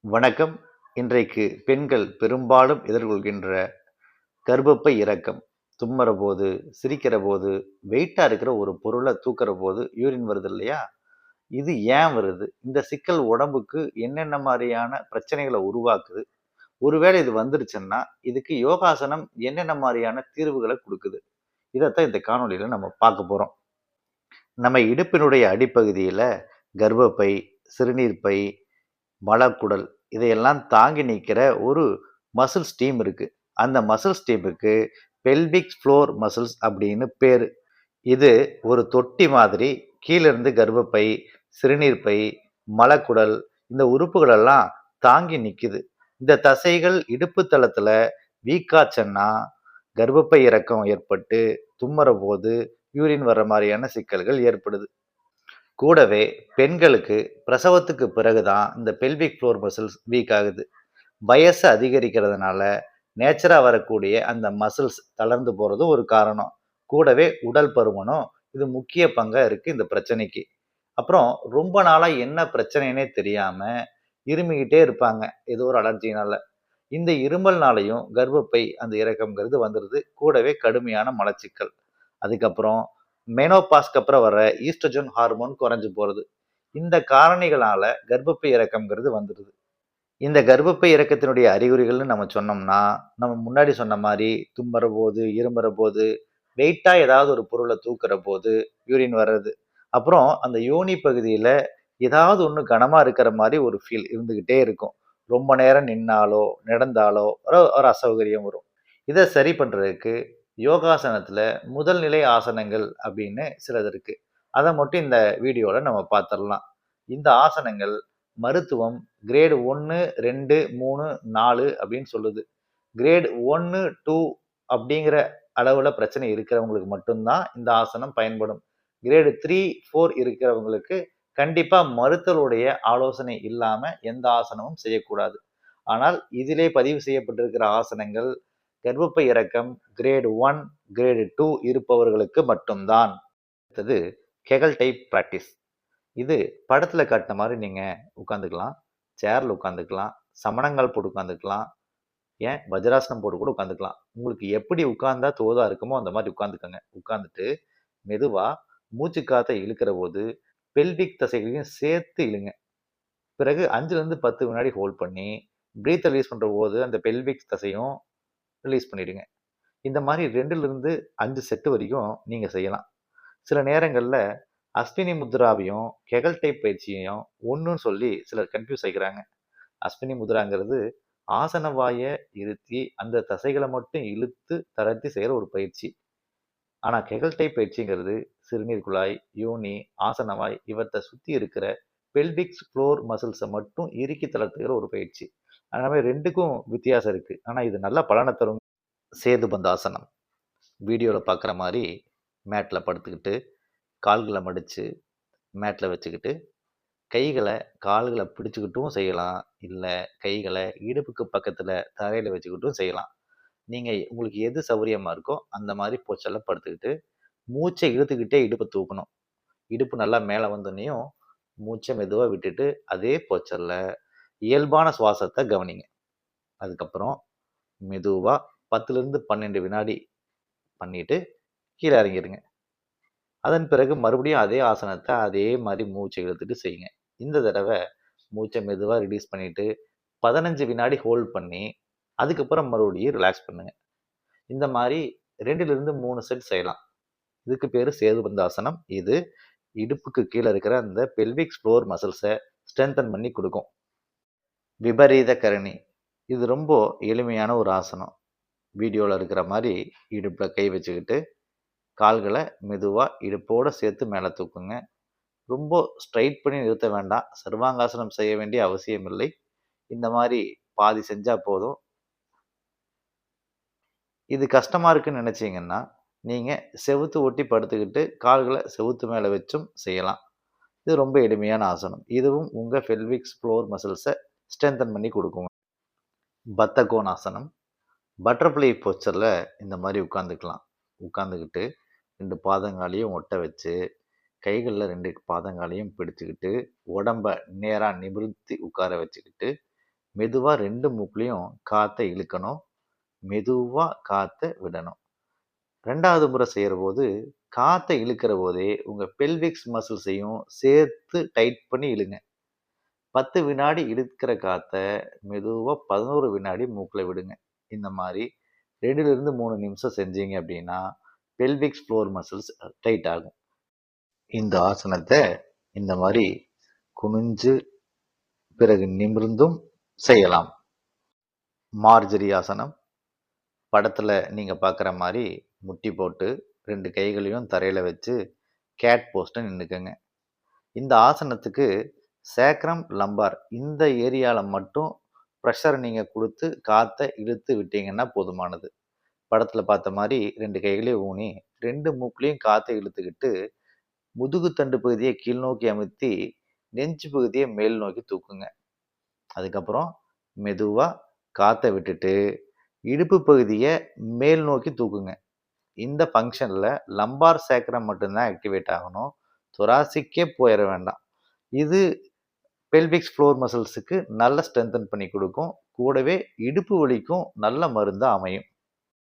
வணக்கம். இன்றைக்கு பெண்கள் பெரும்பாலும் எதிர்கொள்கின்ற கர்ப்பப்பை இறக்கம். தும்முற போது, சிரிக்கிற போது, வெயிட்டா இருக்கிற ஒரு பொருள தூக்குற போது யூரின் வருது இல்லையா? இது ஏன் வருது? இந்த சிக்கல் உடம்புக்கு என்னென்ன மாரியான பிரச்சனைகள உருவாக்குது? ஒருவேளை இது வந்துருச்சுன்னா, இதுக்கு யோகாசனம் என்னென்ன மாரியான தீர்வுகள குடுக்குது? இதத்தான் இந்த காணொளியில நம்ம பார்க்க போறோம். நம்ம இடுப்பினுடைய அடிப்பகுதியில கர்ப்பப்பை, சிறுநீர்ப்பை, மலக்குடல் இதையெல்லாம் தாங்கி நிற்கிற ஒரு மசில்ஸ் டீம் இருக்கு. அந்த மசில்ஸ் டீமுக்கு பெல்விக் ஃப்ளோர் மசில்ஸ் அப்படின்னு பேரு. இது ஒரு தொட்டி மாதிரி கீழ இருந்து கர்ப்பப்பை, சிறுநீர்ப்பை, மலக்குடல் இந்த உறுப்புகள் எல்லாம் தாங்கி நிக்குது. இந்த தசைகள் இடுப்பு தளத்துல வீக்காச்சுன்னா கர்ப்பப்பை இறக்கம் ஏற்பட்டு தும்முற போது யூரின் வர்ற மாதிரியான சிக்கல்கள் ஏற்படுது. கூடவே பெண்களுக்கு பிரசவத்துக்கு பிறகுதான் இந்த பெல்விக் ஃப்ளோர் மசில்ஸ் வீக் ஆகுது. வயசு அதிகரிக்கிறதுனால நேச்சரா வரக்கூடிய அந்த மசில்ஸ் தளர்ந்து போறது ஒரு காரணம். கூடவே உடல் பருமனும் இது முக்கிய பங்கா இருக்கு இந்த பிரச்சனைக்கு. அப்புறம் ரொம்ப நாளா என்ன பிரச்சனைன்னே தெரியாம இருமிக்கிட்டே இருப்பாங்க. ஏதோ ஒரு அலர்ஜினால. இந்த இருமல்னாலையும் கர்ப்பப்பை அந்த இறக்கம்ங்கிறது வந்துருது. கூடவே கடுமையான மலச்சிக்கல். அதுக்கப்புறம் மெனோபாஸ்க்கு அப்புறம் வர ஈஸ்ட்ரோஜன் ஹார்மோன் குறைஞ்சு போறது. இந்த காரணிகளால கர்ப்பப்பை இறக்கம்ங்கிறது வந்துருது. இந்த கர்ப்பப்பை இறக்கத்தினுடைய அறிகுறிகள்னு நம்ம சொன்னோம்னா, நம்ம முன்னாடி சொன்ன மாரி தும்முற போது, இருமுற போது, வெயிட்டா ஏதாவது ஒரு பொருள தூக்குற போது யூரின் வர்றது. அப்புறம் அந்த யோனி பகுதியில ஏதாவது ஒண்ணு கனமா இருக்கிற மாரி ஒரு ஃபீல் இருந்துகிட்டே இருக்கும். ரொம்ப நேரம் நின்னாலோ, நடந்தாலோ ஒரு ஒரு அசௌகரியம் வரும். இத சரி பண்றதுக்கு யோகாசனத்துல முதல் நிலை ஆசனங்கள் அப்படின்னு சிலது இருக்கு. அத மட்டும் இந்த வீடியோல நம்ம பார்த்துரலாம். இந்த ஆசனங்கள் மருத்துவம் கிரேட் 1, 2, 3, 4 அப்படின்னு சொல்லுது. கிரேட் 1, 2 அப்படிங்கிற அளவுல பிரச்சனை இருக்கிறவங்களுக்கு மட்டும்தான் இந்த ஆசனம் பயன்படும். கிரேட் 3, 4 இருக்கிறவங்களுக்கு கண்டிப்பா மருத்துவருடைய ஆலோசனை இல்லாம எந்த ஆசனமும் செய்யக்கூடாது. ஆனால் இதிலே பதிவு செய்யப்பட்டிருக்கிற ஆசனங்கள் கர்ப்பப்பை இறக்கம் கிரேட் 1, கிரேட் 2 இருப்பவர்களுக்கு மட்டும்தான். அடுத்தது கெகல் டைப் பிராக்டிஸ். இது படத்துல காட்டின மாதிரி நீங்க உட்காந்துக்கலாம். சேர்ல உட்காந்துக்கலாம். சமணங்கால் போட்டு உட்காந்துக்கலாம். ஏன் வஜ்ராசனம் போட்டு கூட உட்காந்துக்கலாம். உங்களுக்கு எப்படி உட்கார்ந்தா தோதா இருக்குமோ அந்த மாதிரி உட்காந்துக்கங்க. உட்காந்துட்டு மெதுவா மூச்சு காத்த இழுக்கிற போது பெல்விக் தசைகளையும் சேர்த்து இழுங்க. பிறகு 5ல இருந்து 10 வினாடி ஹோல்ட் பண்ணி பிரீத் ரிலீஸ் பண்ற போது அந்த பெல்விக் தசையும் ரிலீஸ் பண்ணிடுங்க. இந்த மாதிரி 2ல இருந்து 5 செட் வரைக்கும் நீங்க செய்யலாம். சில நேரங்கள்ல அஸ்வினி முத்ராவையும் கெகல் டைப் பயிற்சியையும் ஒண்ணுன்னு சொல்லி சிலர் கன்ஃபியூஸ் ஆகிக்கிறாங்க. அஸ்வினி முத்ராங்கிறது ஆசன வாய இருத்தி அந்த தசைகளை மட்டும் இழுத்து தளர்த்தி செய்யற ஒரு பயிற்சி. ஆனா கெகல் டைப் பயிற்சிங்கிறது சிறுநீர் குழாய், யோனி, ஆசனவாய் இவற்றை சுத்தி இருக்கிற பெல்விக் ஃப்ளோர் மசில்ஸை மட்டும் இறுக்கி தளர்த்துகிற ஒரு பயிற்சி. அதனால ரெண்டுக்கும் வித்தியாசம் இருக்கு. ஆனா இது நல்ல பலனை தரும். சேது பந்தாசனம். வீடியோவில் பார்க்குற மாதிரி மேட்டில் படுத்துக்கிட்டு கால்களை மடித்து மேட்டில் வச்சுக்கிட்டு கைகளை கால்களை பிடிச்சிக்கிட்டும் செய்யலாம். இல்லை கைகளை இடுப்புக்கு பக்கத்தில் தரையில் வச்சுக்கிட்டும் செய்யலாம். நீங்கள் உங்களுக்கு எது சௌகரியமாக இருக்கோ அந்த மாதிரி போச்சலில் படுத்துக்கிட்டு மூச்சை இழுத்துக்கிட்டே இடுப்பை தூக்கணும். இடுப்பு நல்லா மேலே வந்தோடனையும் மூச்சை மெதுவாக விட்டுட்டு அதே போச்சலில் இயல்பான சுவாசத்தை கவனிங்க. அதுக்கப்புறம் மெதுவாக 10லேருந்து 12 வினாடி பண்ணிட்டு கீழே இறங்கிடுங்க. அதன் பிறகு மறுபடியும் அதே ஆசனத்தை அதே மாதிரி மூச்சை இழுத்துட்டு செய்யுங்க. இந்த தடவை மூச்சை மெதுவாக ரிலீஸ் பண்ணிட்டு 15 வினாடி ஹோல்ட் பண்ணி அதுக்கப்புறம் மறுபடியும் ரிலாக்ஸ் பண்ணுங்க. இந்த மாதிரி 2லிருந்து 3 செட் செய்யலாம். இதுக்கு பேர் சேதுபந்தாசனம். இது இடுப்புக்கு கீழே இருக்கிற அந்த பெல்விக் ஃப்ளோர் மசில்ஸை ஸ்ட்ரென்தன் பண்ணி கொடுக்கும். விபரீத கரணி. இது ரொம்ப எளிமையான ஒரு ஆசனம். வீடியோவில் இருக்கிற மாதிரி இடுப்பில் கை வச்சுக்கிட்டு கால்களை மெதுவாக இடுப்போடு சேர்த்து மேலே தூக்குங்க. ரொம்ப ஸ்ட்ரைட் பண்ணி நிறுத்த வேண்டாம். சர்வாங்காசனம் செய்ய வேண்டிய அவசியம் இல்லை. இந்த மாதிரி பாதி செஞ்சால் போதும். இது கஷ்டமாக இருக்குன்னு நினச்சிங்கன்னா நீங்கள் செவுத்து ஒட்டி படுத்துக்கிட்டு கால்களை செவுத்து மேலே வச்சும் செய்யலாம். இது ரொம்ப எளிமையான ஆசனம். இதுவும் உங்கள் பெல்விக் ஃப்ளோர் மசில்ஸை ஸ்ட்ரென்தன் பண்ணி கொடுக்குங்க. பத்த கோணாசனம். பட்டர்ஃப்ளை போஸ்டரில் இந்த மாதிரி உட்காந்துக்கலாம். உட்காந்துக்கிட்டு 2 பாதங்காலையும் ஒட்ட வச்சு கைகளில் 2 பாதங்காலையும் பிடிச்சிக்கிட்டு உடம்ப நேராக நிமிர்த்தி உட்கார வச்சுக்கிட்டு மெதுவா 2 மூக்குலயும் காத்த இழுக்கணும். மெதுவா காத்த விடணும். 2வது முறை செய்யறபோது, காத்த இழுக்கிற போதே உங்க பெல்விக்ஸ் மசில்ஸையும் சேர்த்து டைட் பண்ணி இழுங்க. 10 வினாடி இழுக்கிற காத்த மெதுவா 11 வினாடி மூக்குல விடுங்க. இந்த மாரி 2லிருந்து 3 நிமிஷம் செஞ்சீங்க அப்படின்னா, பெல்விக்ஸ் ஃப்ளோர் மசில்ஸ் டைட் ஆகும். இந்த ஆசனத்த இந்த மாரி குனிஞ்சு, பிறகு நிமிர்ந்தும் செய்யலாம். மார்ஜரி ஆசனம். படத்துல நீங்க பார்க்குற மாரி முட்டி போட்டு 2 கைகளையும் தரையில வச்சு கேட் போஸ்ல நின்னுக்கங்க. இந்த ஆசனத்துக்கு சேக்ரம், லம்பார் இந்த ஏரியால மட்டும் பிரஷர் நீங்க குடுத்து காத்த இழுத்து விட்டீங்கன்னா போதுமானது. படத்துல பார்த்த மாரி 2 கைகளையும் ஊனி 2 மூக்குலயும் காத்த இழுத்துக்கிட்டு, முதுகுத்தண்டு பகுதிய கீழ் நோக்கி அமுத்தி, நெஞ்சு பகுதிய மேல் நோக்கி தூக்குங்க. அதுக்கப்புறம் மெதுவா காத்த விட்டுட்டு, இடுப்பு பகுதிய மேல் நோக்கி தூக்குங்க. இந்த ஃபங்ஷன்ல லம்பார் சேக்ரம் மட்டும்தான் ஆக்டிவேட் ஆகணும். தொராசிக்கே போயிற வேண்டாம். இது பெல்விக்ஸ் ஃப்ளோர் மசில்ஸுக்கு நல்ல ஸ்ட்ரென்தன் பண்ணி குடுக்கும். கூடவே இடுப்பு வலிக்கும் நல்ல மருந்தா அமையும்.